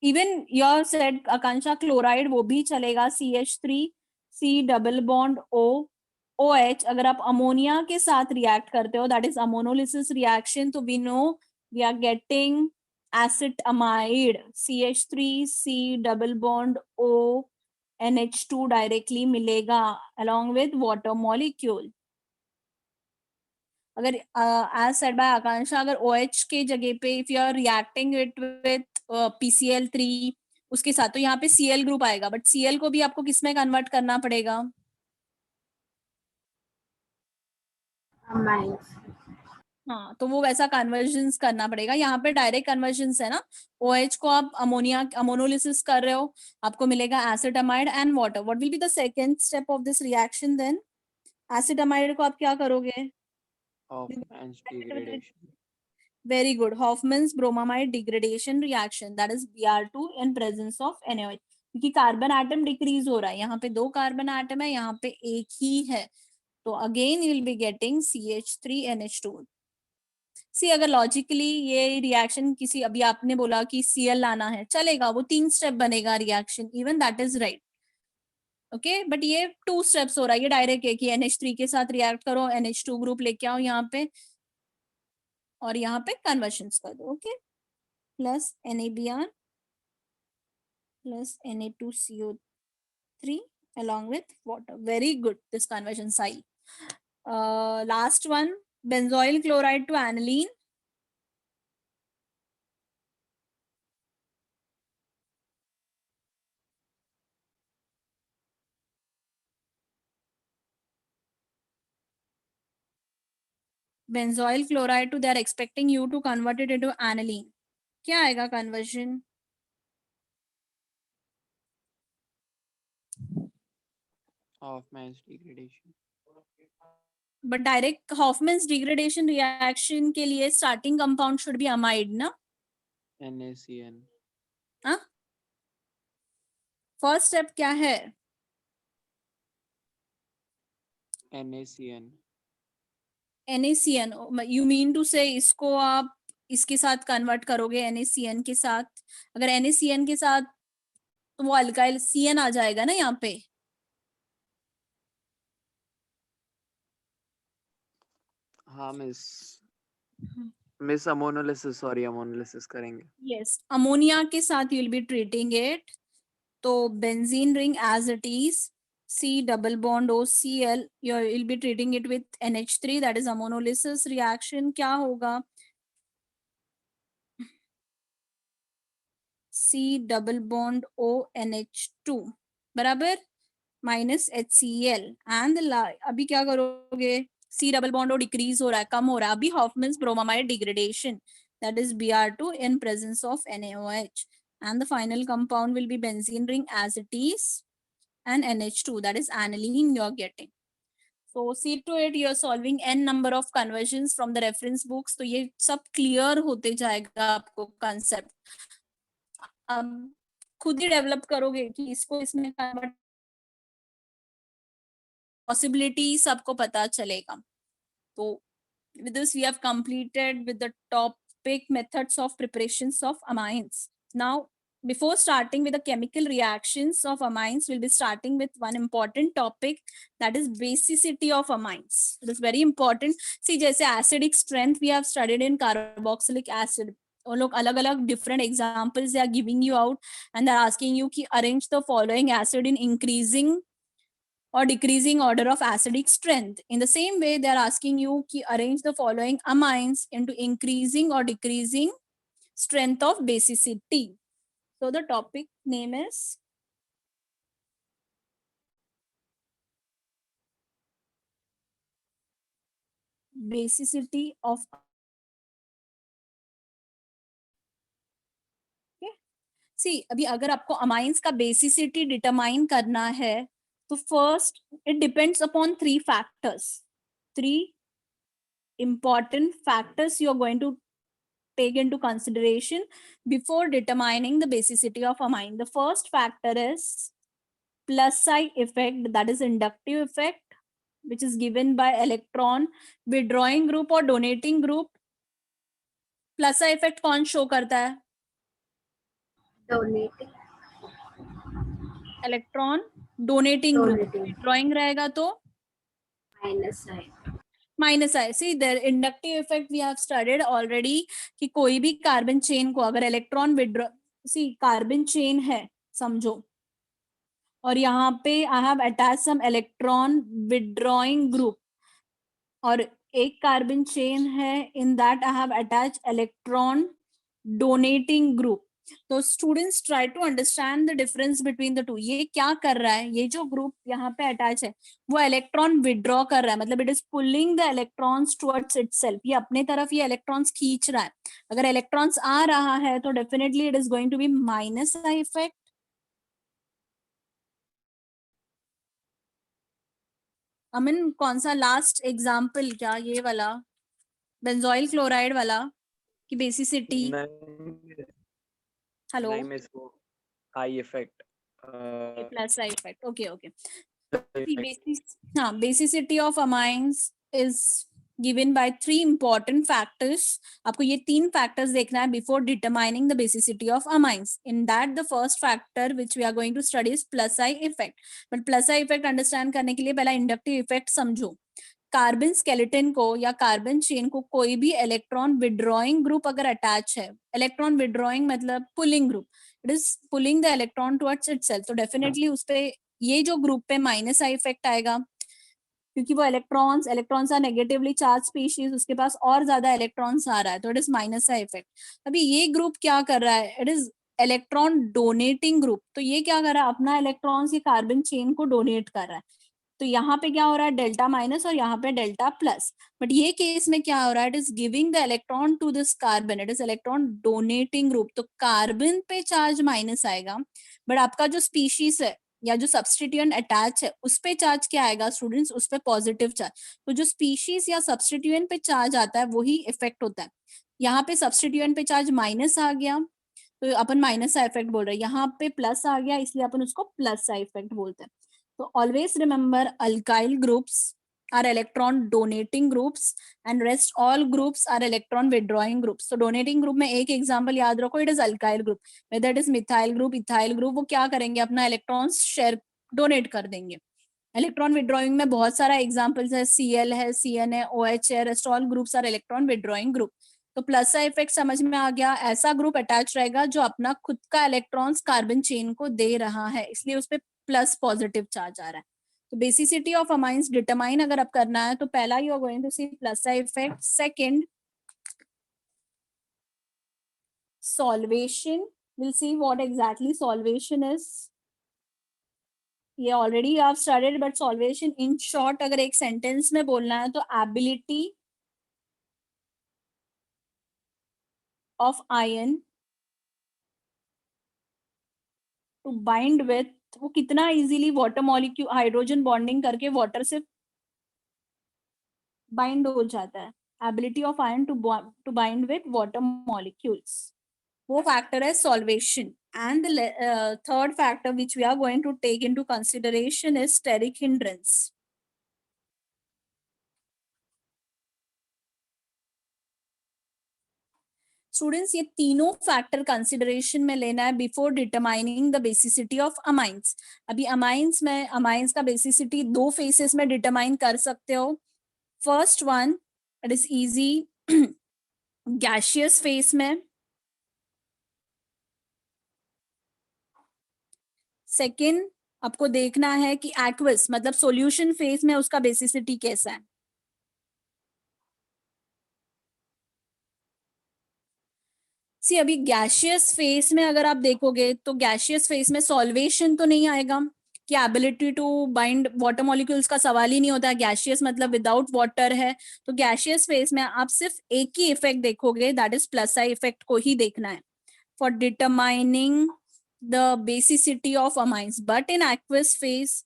even your set Akanksha chloride, वो भी चलेगा, CH3 C double bond O OH। अगर आप अमोनिया के साथ रिएक्ट करते हो, दैट इज अमोनोलिसिस रिएक्शन, तो we know we are getting acetamide, CH3 C double bond O NH2 directly मिलेगा along with water molecule. अगर as said by आकांक्षा, अगर OH के जगह पे if you are reacting it with PCl3 उसके साथ, तो यहाँ पे Cl ग्रुप आएगा, बट Cl को भी आपको किस में कन्वर्ट करना पड़ेगा? अमाइंस। हाँ, तो वो वैसा कन्वर्जन करना पड़ेगा। यहाँ पे डायरेक्ट कन्वर्जन है ना, OH को आप अमोनिया अमोनोलिसिस कर रहे हो, आपको मिलेगा acetamide and water. What will be the second step of this reaction then? Acetamide को आप क्या करोगे? Hoffman's degradation. Very good. Hoffman's bromamide degradation reaction, that is Br2 in presence of NaOH. क्योंकि कार्बन एटम डिक्रीज हो रहा है, यहाँ पे 2 कार्बन एटम है, यहाँ पे एक ही है, तो again you will be getting CH3NH2। सी, अगर लॉजिकली ये रिएक्शन किसी, अभी आपने बोला कि Cl लाना है, चलेगा, वो 3 स्टेप बनेगा reaction, even that is right. Okay, but ये 2 स्टेप्स हो रहा है, ये डायरेक्ट है कि NH3 के साथ रिएक्ट करो, NH2 ग्रुप लेके आओ यहाँ पे, और यहाँ पे कन्वर्शंस कर दो. Okay, plus NaBr plus Na2CO3 along with water. Very good, this conversion cycle. Last one, benzoyl chloride to aniline. Benzoyl chloride to, they are expecting you to convert it into aniline. क्या आएगा conversion? Hoffman's degradation. But direct Hoffman's degradation reaction के लिए starting compound should be amide, ना? NaCN. हाँ? First step क्या है? NaCN. NaCN. You mean to say इसको आप इसके साथ कन्वर्ट करोगे NaCN के साथ. अगर NaCN के साथ तो वो अल्काइल CN आ जाएगा ना यहाँ पे. हाँ मिस अमोनोलिसिस, सॉरी अमोनोलिसिस करेंगे. Yes, अमोनिया के साथ you will be treating it. तो benzene ring as it is, C double bond OCl, you will be treating it with NH3, that is ammonolysis reaction. क्या होगा? C double bond ONH2 बराबर minus HCl and अभी क्या करोगे? C double bond O decrease हो रहा है, कम हो रहा है. अभी Hoffman's bromamide degradation, that is Br2 in presence of NaOH, and the final compound will be benzene ring as it is and NH2, that is aniline you're getting. So see to it you're solving n number of conversions from the reference books. तो ये सब clear होते जाएगा आपको concept. अब खुद ही develop करोगे कि इसको इसमें कन्वर्ट, पॉसिबिलिटी सबको पता चलेगा. तो with this we have completed with the topic methods of preparations of amines. Now before starting with the chemical reactions of amines, we'll be starting with one important topic, that is basicity of amines. It is very important. See, जैसे acidic strength we have studied in carboxylic acid. वो लोग अलग अलग different examples they are giving you out and they are asking you कि arrange the following acid in increasing or decreasing order of acidic strength. In the same way, they are asking you to arrange the following amines into increasing or decreasing strength of basicity. So the topic name is basicity of. Okay. See, अभी अगर आपको amines का basicity determine करना है, तो first it depends upon three factors. Three important factors you are going to take into consideration before determining the basicity of amine. The first factor is plus psi effect, that is inductive effect, which is given by electron withdrawing group or donating group. Plus psi effect कौन show करता है? Donating. Electron donating group. Donating. Withdrawing रहेगा तो Minus I. Minus I. See there inductive effect we have studied already कि कोई भी carbon chain को अगर electron withdraw, see carbon chain है समझो, और यहाँ पे I have attach some electron withdrawing group, और एक कार्बन चेन है in that I have attach electron donating group. तो students try to understand the difference between the two. ये क्या कर रहा है? ये जो ग्रुप यहाँ पे अटैच है वो इलेक्ट्रॉन विड्रॉ कर रहा है, मतलब it is pulling the electrons towards itself. ये अपने तरफ ये इलेक्ट्रॉन्स खींच रहा है. अगर इलेक्ट्रॉन्स आ रहा है तो definitely it is going to be minus I effect. Amine कौन सा लास्ट एग्जाम्पल, क्या ये वाला बेंजोइल क्लोराइड वाला की बेसिसिटी? हेलो, नहीं मिस वो I effect plus side effect. Okay, okay. Basicity of amines is given by three important factors. आपको ये तीन factors देखना है before determining the basicity of amines. In that, the first factor which we are going to study is plus I effect. But plus I effect understand करने के लिए पहला inductive effect समझो. कार्बन स्केलेटन को या carbon chain को कोई भी इलेक्ट्रॉन विड्रॉइंग ग्रुप अगर अटैच है, इलेक्ट्रॉन विड्रॉइंग मतलब pulling group, it is pulling the electron towards itself, तो डेफिनेटली उस पे ये जो ग्रुप पे माइनस आई इफेक्ट आएगा, क्योंकि वो electrons are negatively charge species, उसके पास और ज्यादा इलेक्ट्रॉन्स आ रहा है, तो it is minus I effect. अभी ये ग्रुप क्या कर रहा है, it is electron donating group, तो ये क्या कर रहा है, अपना इलेक्ट्रॉन्स ये कार्बन चेन को डोनेट कर रहा है, तो यहाँ पे क्या हो रहा है, डेल्टा माइनस और यहाँ पे डेल्टा प्लस। बट ये केस में क्या हो रहा है, it is giving the electron to this carbon, it is electron donating group, तो कार्बन पे चार्ज माइनस आएगा, बट आपका जो स्पीशीज है या जो सब्स्टिट्यूएंट अटैच है उस पे चार्ज क्या आएगा स्टूडेंट्स, उस पे पॉजिटिव चार्ज। तो जो स्पीशीज या सब्स्टिट्यूएंट पे चार्ज आता है वही इफेक्ट होता है। यहाँ पे सब्स्टिट्यूएंट पे चार्ज माइनस आ गया तो अपन माइनस सा इफेक्ट बोल रहे हैं, यहाँ पे प्लस आ गया इसलिए अपन उसको प्लस सा इफेक्ट बोलते हैं। तो always remember alkyl groups are electron donating groups and rest all groups are electron withdrawing groups. So donating group में एक example याद रखो, it is alkyl group, whether it is methyl group, ethyl group, वो क्या करेंगे, अपना electrons share donate कर देंगे। इलेक्ट्रॉन विड्रॉइंग में बहुत सारा एग्जांपल्स है, Cl है, Cn है, OH है, rest all groups are electron withdrawing group. तो प्लस का इफेक्ट समझ में आ गया, ऐसा ग्रुप अटैच रहेगा जो अपना खुद का इलेक्ट्रॉन्स कार्बन चेन को दे रहा है, इसलिए उस पर प्लस पॉजिटिव चार्ज आ रहा है। तो बेसिसिटी ऑफ अमाइंस डिटरमाइन अगर आप करना है तो पहला you are going to see plus का effect, second solvation, will see what exactly solvation is, ये ऑलरेडी आप started, but solvation in short अगर एक सेंटेंस में बोलना है तो ability of ion to bind with, वो कितना easily water molecule hydrogen bonding करके वाटर से बाइंड हो जाता है, ability of ion to bind with water molecules, वो फैक्टर है solvation. And third factor which we are going to take into consideration is steric hindrance. Students ये तीनों factor consideration में लेना है before determining the basicity of amines. अभी amines में, amines का बेसिसिटी दो फेसेस में डिटरमाइन कर सकते हो। First one it is easy gaseous phase में, सेकेंड आपको देखना है कि एक्वस मतलब सॉल्यूशन फेस में उसका बेसिसिटी कैसा है। सी अभी गैशियस फेस में अगर आप देखोगे तो गैशियस फेस में सॉल्वेशन तो नहीं आएगा, कि ability to bind water molecules का सवाल ही नहीं होता है, गैशियस मतलब विदाउट वाटर है। तो गैशियस फेस में आप सिर्फ एक ही इफेक्ट देखोगे, that is plus I effect को ही देखना है for determining the basicity of amines. But in aqueous phase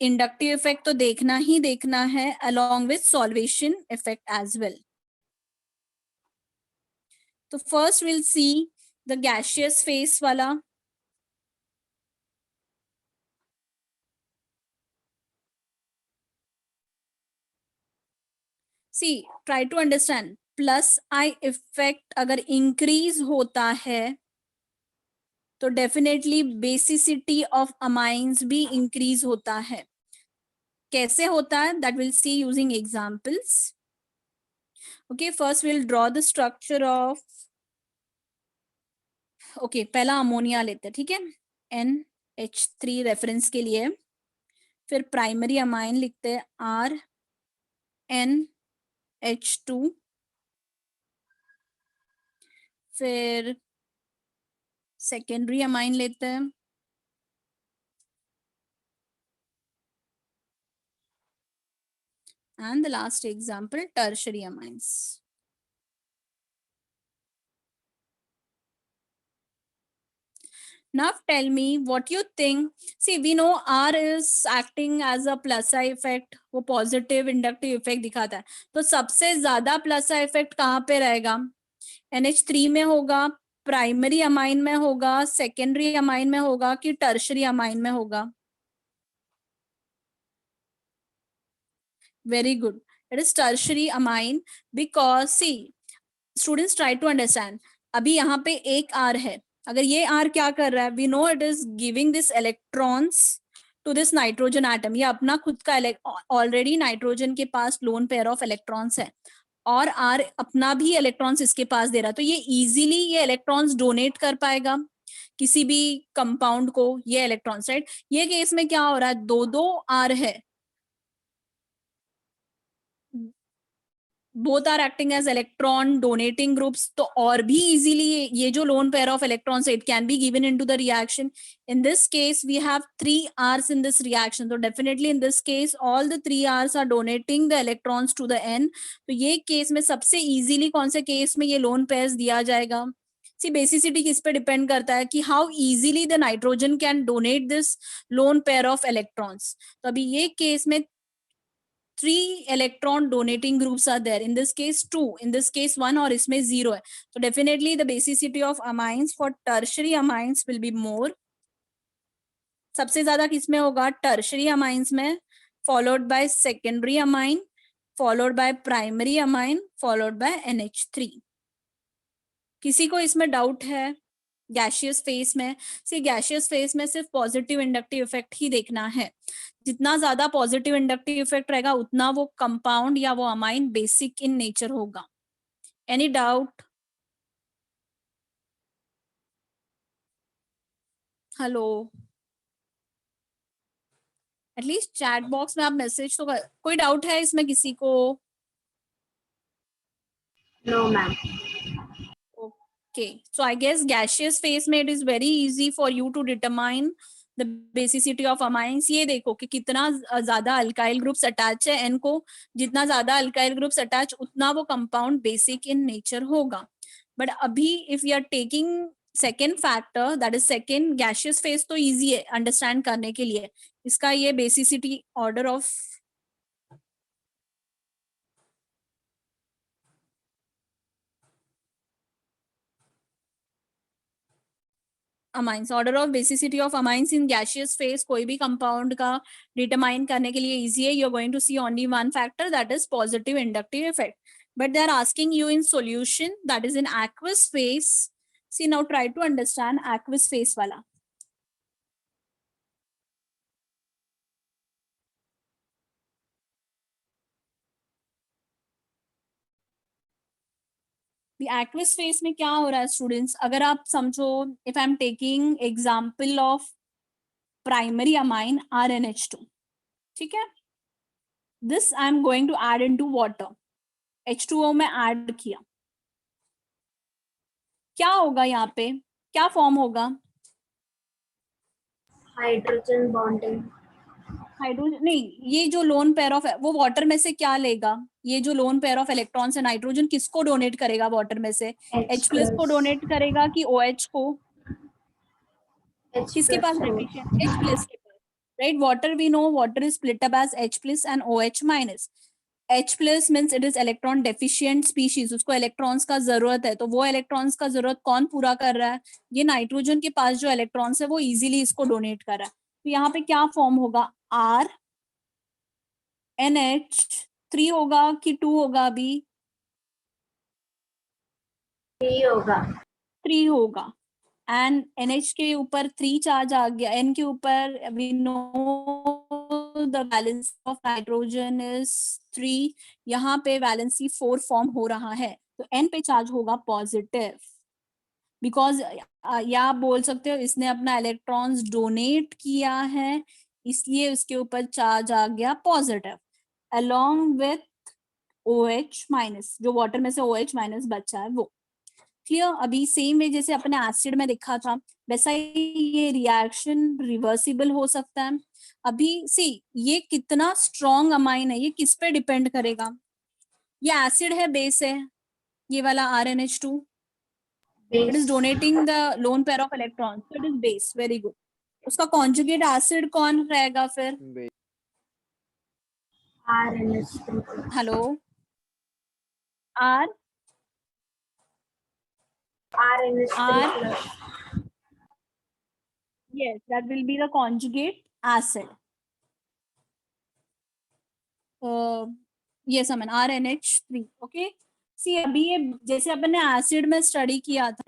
inductive effect तो देखना ही देखना है along with solvation effect as well. तो first will see the gaseous phase वाला, see try to understand, plus I effect अगर increase होता है तो डेफिनेटली बेसिसिटी ऑफ अमाइंस भी इंक्रीज होता है। कैसे होता है that will see using examples. Okay first will draw the structure of, okay पहला अमोनिया लेते हैं, ठीक है, NH3 रेफरेंस के लिए, फिर प्राइमरी अमाइन लिखते हैं RNH2, फिर सेकेंडरी अमाइन लेते हैं and the last example tertiary amines. Now tell me what you think. See we know R is acting as a plus I effect, वो positive inductive effect दिखाता है, तो सबसे ज्यादा plus I effect कहाँ पे रहेगा, NH3 में होगा, प्राइमरी अमाइन में होगा, सेकेंडरी अमाइन में होगा कि टर्शरी अमाइन में होगा? Very good. It is tertiary amine because see, students try to understand. अभी यहाँ पे एक R है, अगर ये R क्या कर रहा है, we know it is giving this electrons to this nitrogen atom, ये अपना खुद का ऑलरेडी नाइट्रोजन के पास लोन पेयर ऑफ इलेक्ट्रॉन्स है और आर अपना भी इलेक्ट्रॉन्स इसके पास दे रहा है, तो ये इजीली ये इलेक्ट्रॉन्स डोनेट कर पाएगा किसी भी कंपाउंड को, ये इलेक्ट्रॉन्स, राइट। ये केस में क्या हो रहा है, दो दो आर है, both are acting as electron donating groups, तो और भी easily ये जो lone pair of electrons it can be given into the reaction. In this case we have 3 R's in this reaction, so definitely in this case all the 3 R's are donating the electrons to the N. तो ये case में सबसे easily कौन से case में ये lone pairs दिया जाएगा? See, basicity किस पे depend करता है कि how easily the nitrogen can donate this lone pair of electrons. तो अभी ये case में 3 electron donating groups are there, in this case 2, in this case 1 और इसमें 0 है, so definitely the basicity of amines for tertiary amines will be more. सबसे ज्यादा किसमें होगा, tertiary amines में, followed by secondary amine, followed by primary amine, followed by NH3. किसी को इसमें डाउट है गैशियस फेस में? सी गैशियस फेस में सिर्फ पॉजिटिव इंडक्टिव इफेक्ट ही देखना है, जितना ज्यादा पॉजिटिव इंडक्टिव इफेक्ट रहेगा उतना वो कंपाउंड या वो अमाइन बेसिक इन नेचर होगा. Any doubt? Hello, at least chat box में आप मैसेज तो कोई डाउट है इसमें किसी को? No, ma'am. Okay, so I guess gaseous phase में it is very easy for you to determine the basicity of amines. ये देखो कि कितना ज्यादा अल्काइल ग्रुप्स अटैच है N को, जितना ज्यादा अल्काइल ग्रुप्स अटैच उतना वो कंपाउंड बेसिक इन नेचर होगा. बट अभी if you are taking second factor, that is second gaseous phase, तो इजी है अंडरस्टैंड करने के लिए. इसका ये basicity order of amines, order of basicity of amines in gaseous phase कोई भी कंपाउंड का डिटरमाइन करने के लिए इजी है. You are going to see only one factor, that is positive inductive effect. But they are asking you in solution, that is in aqueous phase. See, now try to understand aqueous phase वाला. Aqueous phase में क्या हो रहा है students, अगर आप समझो, if I am taking example of primary amine RNH2, ठीक है, this I am going to add into water, H2O में ऐड किया, क्या होगा यहाँ पे, क्या फॉर्म होगा? Hydrogen bonding. हाइड्रोजन नहीं, ये जो लोन पेयर ऑफ, वो वाटर में से क्या लेगा, ये जो लोन पेयर ऑफ इलेक्ट्रॉन्स है नाइट्रोजन किसको डोनेट करेगा वाटर में से? H+ को डोनेट करेगा कि OH को? किसके पास डेफिशिएंट? H+ के पास, right. Water we know water is split up as H+ and OH-. H+ means it is electron deficient species, उसको इलेक्ट्रॉन्स का जरूरत है, तो वो इलेक्ट्रॉन्स का जरूरत कौन पूरा कर रहा है? ये नाइट्रोजन के पास जो इलेक्ट्रॉन्स है वो इजीली इसको डोनेट कर रहा है. तो यहाँ पे क्या फॉर्म होगा, RNH3 होगा कि 2 होगा? अभी 3 होगा. 3 होगा. एंड NH के ऊपर 3 चार्ज आ गया, N के ऊपर we know the valency of nitrogen is 3, यहाँ पे वैलेंसी 4 फॉर्म हो रहा है, तो N पे चार्ज होगा पॉजिटिव, बिकॉज या आप बोल सकते हो इसने अपना इलेक्ट्रॉन्स डोनेट किया है इसलिए उसके ऊपर चार्ज आ गया पॉजिटिव, अलोंग विथ OH-, जो वाटर में से OH- बचा है वो. क्लियर? अभी सेम वे जैसे अपने एसिड में देखा था वैसा ही ये रिएक्शन रिवर्सिबल हो सकता है. अभी सी ये कितना स्ट्रॉन्ग अमाइन है, ये किस पे डिपेंड करेगा? ये एसिड है, बेस है, ये वाला RNH2, it is donating the lone pair of electrons, so it is base. Very good. उसका कॉन्जुगेट एसिड कौन रहेगा फिर? RNH3. Hello, R RNH3+. yes, that will be the conjugate acid. yes, I mean RNH3. okay. See, अभी ये जैसे अपन ने acid में study किया था,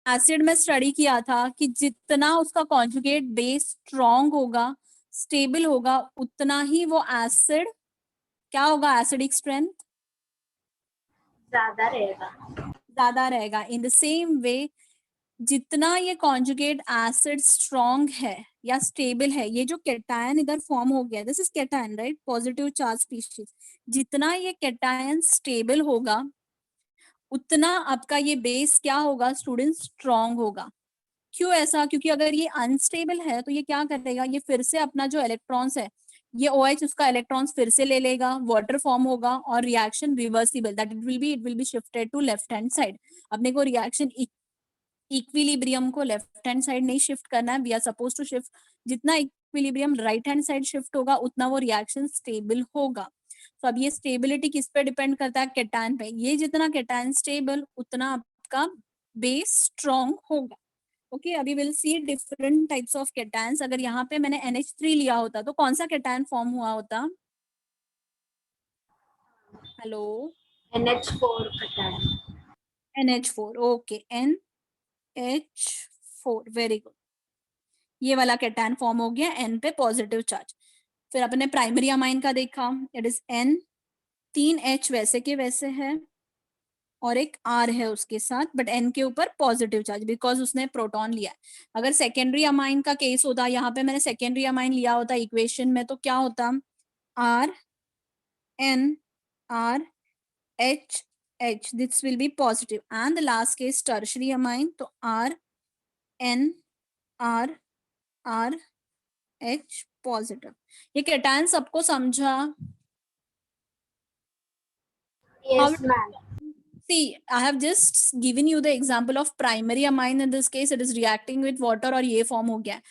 एसिड में स्टडी किया था कि जितना उसका कॉन्जुगेट बेस स्ट्रॉन्ग होगा, स्टेबल होगा, उतना ही वो एसिड क्या होगा, एसिडिक स्ट्रेंथ ज्यादा रहेगा। ज्यादा रहेगा। इन द सेम वे जितना ये कॉन्जुगेट एसिड स्ट्रॉन्ग है या स्टेबल है, ये जो कैटायन इधर फॉर्म हो गया, this is cation right, positive charge species, जितना ये कैटायन स्टेबल होगा उतना आपका ये बेस क्या होगा स्टूडेंट, स्ट्रॉन्ग होगा। क्यों ऐसा? क्योंकि अगर ये अनस्टेबल है तो ये क्या करेगा, ये फिर से अपना जो इलेक्ट्रॉन्स है, ये OH उसका इलेक्ट्रॉन्स फिर से ले लेगा, वाटर फॉर्म होगा और reaction reversible, that it will be shifted to left hand side. अपने को रिएक्शन इक्विलिब्रियम को लेफ्ट हैंड साइड नहीं शिफ्ट करना है, we are suppose to shift, जितना equilibrium right hand side shift होगा उतना वो रिएक्शन स्टेबल होगा। तो अब ये स्टेबिलिटी किस पे डिपेंड करता है, कैटायन पे। ये जितना कैटायन स्टेबल उतना आपका बेस स्ट्रॉन्ग होगा। ओके, अभी will see different types of cations. अगर यहाँ पे मैंने NH3 लिया होता तो कौन सा कैटायन फॉर्म हुआ होता? Hello, NH4 cation. NH4, okay, NH4, very good. ये वाला कैटायन फॉर्म हो गया, N पे पॉजिटिव चार्ज। फिर अपने प्राइमरी अमाइन का देखा, इट इज N, 3 H वैसे के वैसे है और एक R है उसके साथ, बट N के ऊपर पॉजिटिव चार्ज बिकॉज उसने प्रोटॉन लिया है। अगर सेकेंडरी अमाइन का केस होता, यहाँ पे मैंने सेकेंडरी अमाइन लिया होता इक्वेशन में, तो क्या होता, R N R H H, this will be positive, and the last case tertiary amine, तो R N R R H positive। ये कैटायन सबको समझा? Yes, ma'am. See, I have just given you the example of primary amine. In this case, it is reacting with water और ये form हो गया।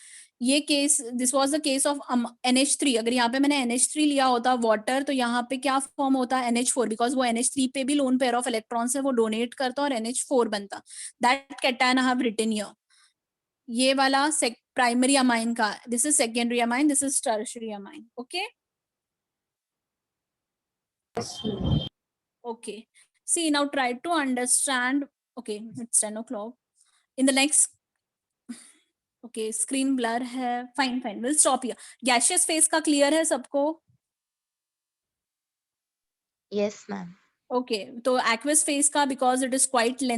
ये case, this was the case of NH3। अगर यहाँ पे मैंने NH3 लिया होता वाटर, तो यहाँ पे क्या फॉर्म होता है, NH4, बिकॉज वो NH3 पे भी लोन पेयर ऑफ इलेक्ट्रॉन्स है, वो डोनेट करता और NH4 बनता। That cation I have written here. ये वाला प्राइमरी अमाइन का, this is secondary amine, this is tertiary amine. Okay okay, see now try to understand. Okay, it's 10 o'clock. In the next, okay, screen blur है, fine fine, we'll stop here. Gaseous phase का clear है सबको? Yes, ma'am. Okay, तो aqueous phase का, because it is quite lengthy